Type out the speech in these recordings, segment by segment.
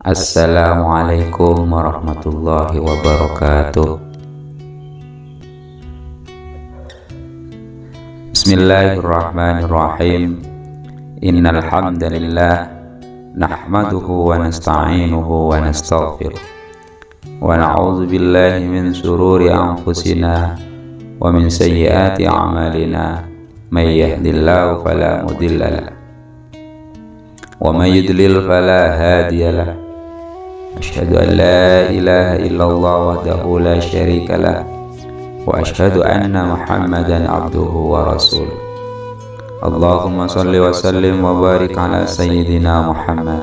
Assalamualaikum warahmatullahi wabarakatuh. Bismillahirrahmanirrahim. Innal hamdalillah nahmaduhu wa nasta'inuhu wa nastaghfiruh wa na'udzu billahi min shururi anfusina wa min sayyiati a'malina. May yahdihillahu fala mudilla lahu wa may yudlil fala hadiya lahu. Asyhadu an la ilaha illallah wahdahu la syarika lah wa asyhadu anna Muhammadan abduhu wa rasuluh. Allahumma salli wa sallim wa barik ala sayyidina Muhammad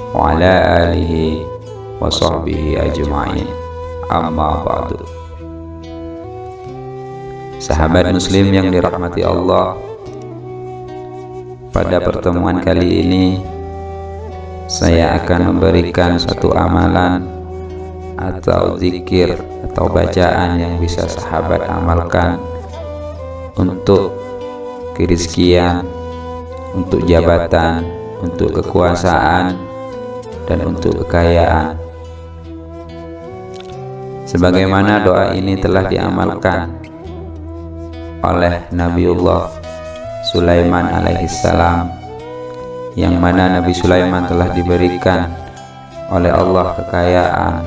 wa ala alihi wa sahbihi ajma'in. Amma ba'du. Sahabat muslim yang dirahmati Allah, pada pertemuan kali ini saya akan memberikan satu amalan atau zikir atau bacaan yang bisa sahabat amalkan untuk kerizkian, untuk jabatan, untuk kekuasaan, dan untuk kekayaan. Sebagaimana doa ini telah diamalkan oleh Nabiullah Sulaiman alaihissalam, yang mana Nabi Sulaiman telah diberikan oleh Allah kekayaan,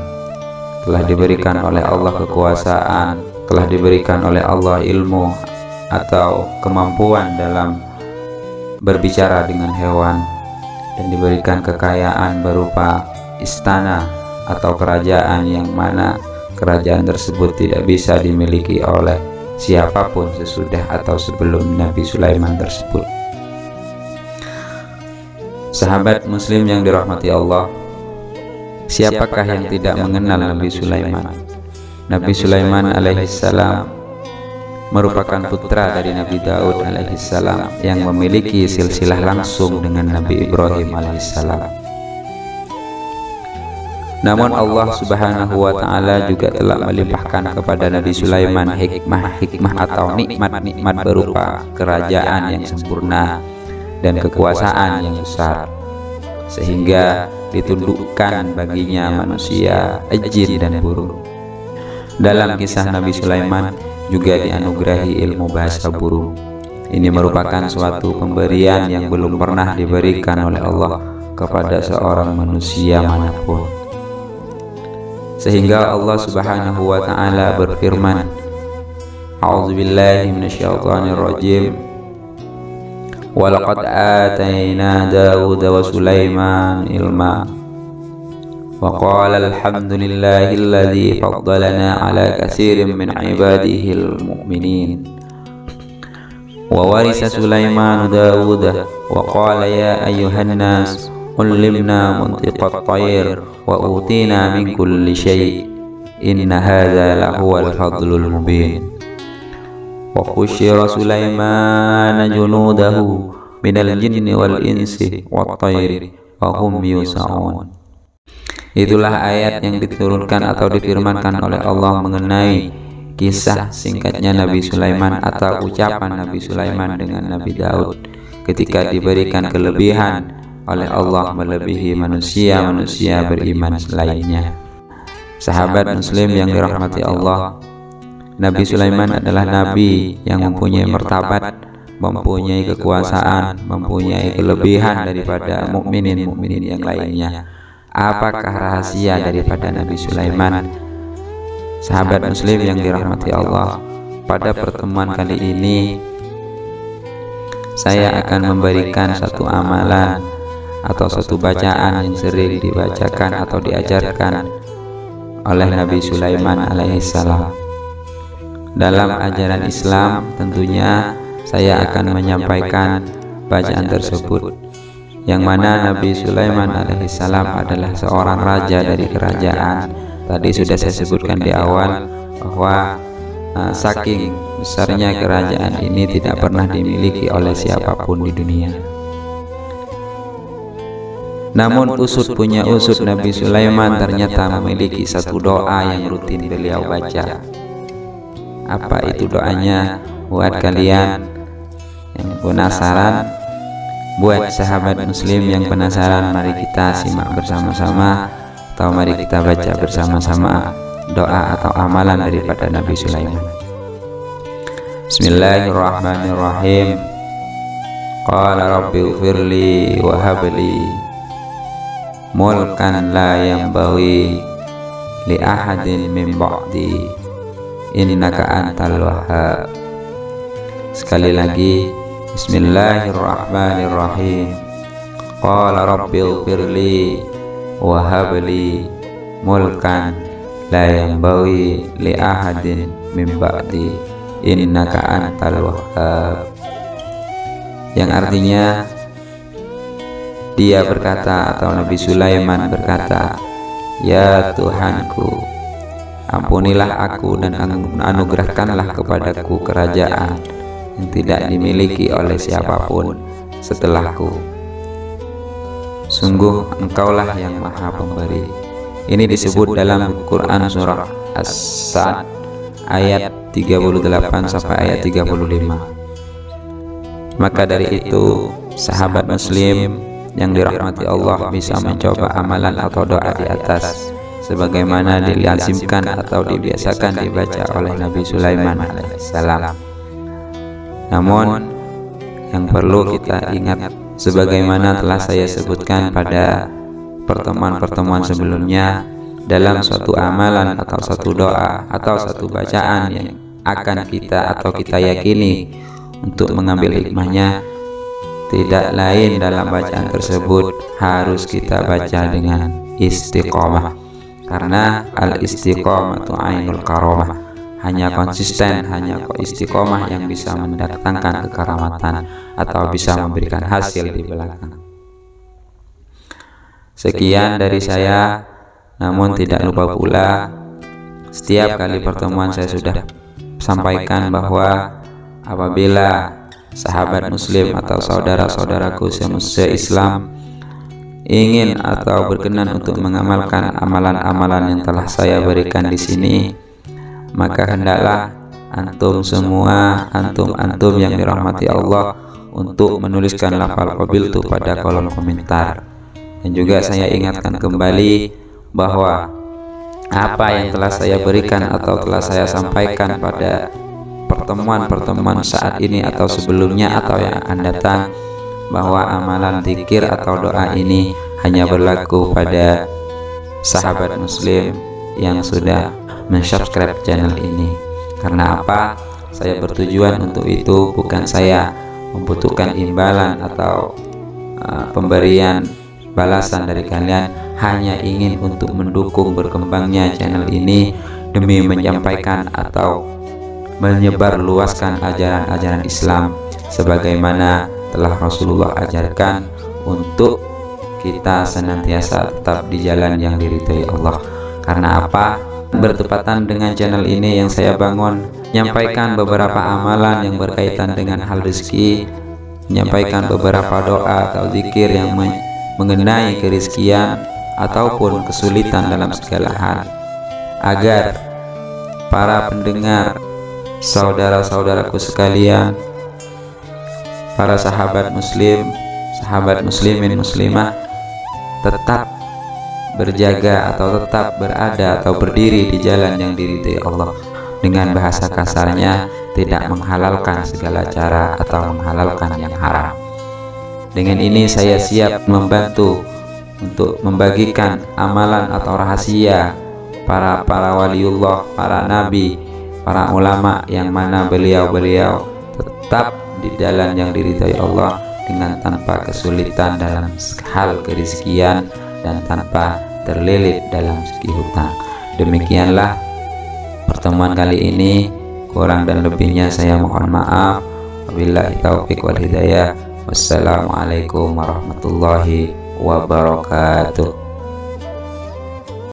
telah diberikan oleh Allah kekuasaan, telah diberikan oleh Allah ilmu atau kemampuan dalam berbicara dengan hewan, dan diberikan kekayaan berupa istana atau kerajaan, yang mana kerajaan tersebut tidak bisa dimiliki oleh siapapun sesudah atau sebelum Nabi Sulaiman tersebut. Sahabat muslim yang dirahmati Allah, siapakah yang tidak mengenal Nabi Sulaiman? Nabi Sulaiman alaihissalam merupakan putra dari Nabi Daud alaihissalam yang memiliki silsilah langsung dengan Nabi Ibrahim alaihissalam. Namun Allah subhanahu wa ta'ala juga telah melimpahkan kepada Nabi Sulaiman hikmah atau nikmat-nikmat berupa kerajaan yang sempurna dan kekuasaan yang besar, sehingga ditundukkan baginya manusia, jin dan burung. Dalam kisah Nabi Sulaiman juga dianugerahi ilmu bahasa burung. Ini merupakan suatu pemberian yang belum pernah diberikan oleh Allah kepada seorang manusia manapun. Sehingga Allah subhanahu wa ta'ala berfirman, A'udzubillahi minasyaitonirrajim. Walaqad atayna Dawuda wa Sulaiman ilma wa qala alhamdulillahi alladhi faddalana ala katsirin min ibadihil mu'minin. Wa warisa Sulaiman Dawuda wa qala ya ayyuhan nas ullimna muntiqat tayr wa utina min kulli syai' inna hadza lahuwal fadlul mubin. Wa khusyira Sulaiman junudahu minal jinni wal insi wat tayri wa hum yusa'un. Itulah ayat yang diturunkan atau difirmankan oleh Allah mengenai kisah singkatnya Nabi Sulaiman atau ucapan Nabi Sulaiman dengan Nabi Daud ketika diberikan kelebihan oleh Allah melebihi manusia beriman lainnya. Sahabat muslim yang dirahmati Allah, Nabi Sulaiman adalah nabi yang mempunyai martabat, mempunyai kekuasaan, mempunyai kelebihan daripada mukminin yang lainnya. Apakah rahasia daripada Nabi Sulaiman? Sahabat muslim yang dirahmati Allah, pada pertemuan kali ini saya akan memberikan satu amalan atau satu bacaan yang sering dibacakan atau diajarkan oleh Nabi Sulaiman alaihissalam. Dalam ajaran Islam tentunya saya akan menyampaikan bacaan tersebut, yang mana Nabi Sulaiman alaihissalam adalah seorang raja dari kerajaan. Tadi sudah saya sebutkan di awal bahwa saking besarnya kerajaan ini tidak pernah dimiliki oleh siapapun di dunia. Namun usut punya usut, Nabi Sulaiman ternyata memiliki satu doa yang rutin beliau baca. Apa itu doanya? Buat kalian yang penasaran, Buat sahabat muslim yang penasaran, mari kita simak bersama-sama atau mari kita baca bersama-sama doa atau amalan daripada Nabi Sulaiman. Bismillahirrahmanirrahim. Qala rabbi ighfirli wa habli mulkan la yanbaghi li ahadin min ba'di innaka antal wahhab. Sekali lagi, Bismillahirrahmanirrahim. Qala rabbi ighfirli wa habli mulkan la yanbaghi li ahadin min ba'di innaka antal wahhab. Yang artinya, dia berkata atau Nabi Sulaiman berkata, "Ya Tuhanku, ampunilah aku dan anugerahkanlah kepadaku kerajaan yang tidak dimiliki oleh siapapun setelahku. Sungguh Engkaulah yang Maha Pemberi." Ini disebut dalam Quran surah As-Sa'd ayat 38 sampai ayat 35. Maka dari itu, sahabat muslim yang dirahmati Allah bisa mencoba amalan atau doa di atas sebagaimana dilazimkan atau dibiasakan dibaca oleh Nabi Sulaiman alaihissalam. Namun yang perlu kita ingat, sebagaimana telah saya sebutkan pada pertemuan-pertemuan sebelumnya, dalam suatu amalan atau satu doa atau satu bacaan yang akan kita atau kita yakini untuk mengambil hikmahnya, tidak lain dalam bacaan tersebut harus kita baca dengan istiqomah, karena al-istiqomatu ainul karamah. Hanya konsisten, hanya istiqomah yang bisa mendatangkan kekaramatan atau bisa memberikan hasil di belakang. Sekian dari saya, namun tidak lupa pula, setiap kali pertemuan saya sudah sampaikan bahwa apabila sahabat muslim atau saudara-saudaraku se-Islam ingin atau berkenan untuk mengamalkan amalan-amalan yang telah saya berikan di sini, maka hendaklah antum semua, antum yang dirahmati Allah, untuk menuliskan lafal qabiltu pada kolom komentar. Dan juga saya ingatkan kembali bahwa apa yang telah saya berikan atau telah saya sampaikan pada pertemuan saat ini atau sebelumnya atau yang akan datang, bahwa amalan zikir atau doa ini hanya berlaku pada sahabat muslim yang sudah mensubscribe channel ini. Karena apa? Saya bertujuan untuk itu, bukan saya membutuhkan imbalan atau pemberian balasan dari kalian, hanya ingin untuk mendukung berkembangnya channel ini demi menyampaikan atau menyebar luaskan ajaran-ajaran Islam sebagaimana telah Rasulullah ajarkan, untuk kita senantiasa tetap di jalan yang diridhai Allah. Karena apa? Bertepatan dengan channel ini yang saya bangun, menyampaikan beberapa amalan yang berkaitan dengan hal rezeki, menyampaikan beberapa doa atau zikir yang mengenai kerizkian ataupun kesulitan dalam segala hal, agar para pendengar, saudara-saudaraku sekalian, para sahabat muslim, sahabat muslimin muslimah, tetap berjaga atau tetap berada atau berdiri di jalan yang diridhai Allah. Dengan bahasa kasarnya, tidak menghalalkan segala cara atau menghalalkan yang haram. Dengan ini saya siap membantu untuk membagikan amalan atau rahasia para waliullah, para nabi, para ulama, yang mana beliau-beliau tetap di jalan yang diridhai Allah dengan tanpa kesulitan dalam hal kerizkian dan tanpa terlilit dalam segi hutang. Demikianlah pertemuan kali ini, kurang dan lebihnya saya mohon maaf. Wabillahi taufiq wal hidayah. Wassalamualaikum warahmatullahi wabarakatuh.